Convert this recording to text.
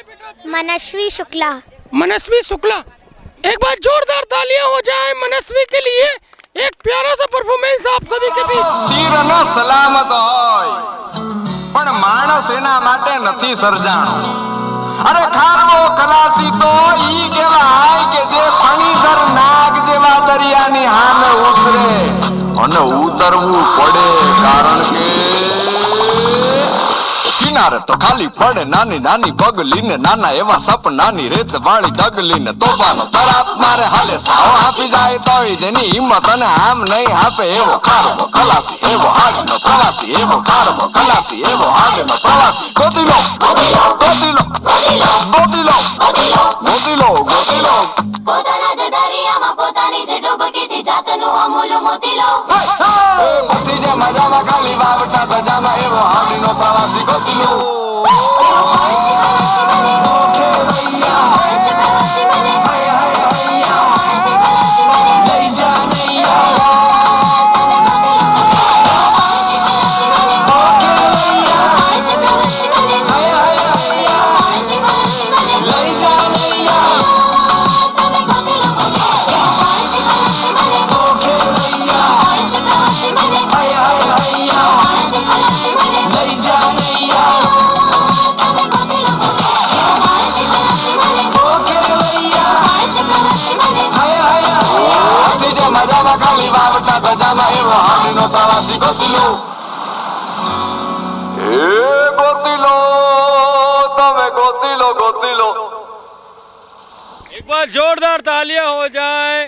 है बेटा? मनस्वी शुक्ला। मनस्वी शुक्ला। एक बार जोरदार तालियां हो जाए मनस्वी के लिए। एक प्यारा सा परफॉर्मेंस आप सभी के बीच। સ્થિર અને સલામત હોય પણ માણસ એના માટે નથી સર્જાણો. અરે ખારવો ખલાસી તો ઈ કહેવાય કે જે ફણીધર નાગ જેવા દરિયાની સામે ઉતરે અને ઉતરવું પડે કારણ કે કિનારે તો ખાલી પડે નાની નાની પગલીને નાના એવા સપનાની રેત વાળી ડગલીને તોફાનો તરાપ મારે હાલે સાવ આપી જાય તોય જેની હિંમત અને આમ નહીં આપે એવો ખારવો ખલાસી એવો આગનો પ્રવાસી એવો ખારવો ખલાસી એવો આગનો પ્રવાસી ગોતીલો ગોતીલો ગોતીલો ગોતીલો ગોતીલો ગોતીલો પોતાના જ દરિયામાં પોતાની જ ડૂબકીથી જાતનું અમૂલ મોતીલો પછી જે મજામાં ખાલી વાવટા ધજામાં એવો આગનો પ્રવાસી ગોતીલો પ્રવાસી ગોતીલો ગોતીલો તમે ગોતીલો ગોતીલો. एक बार जोरदार तालियां हो जाए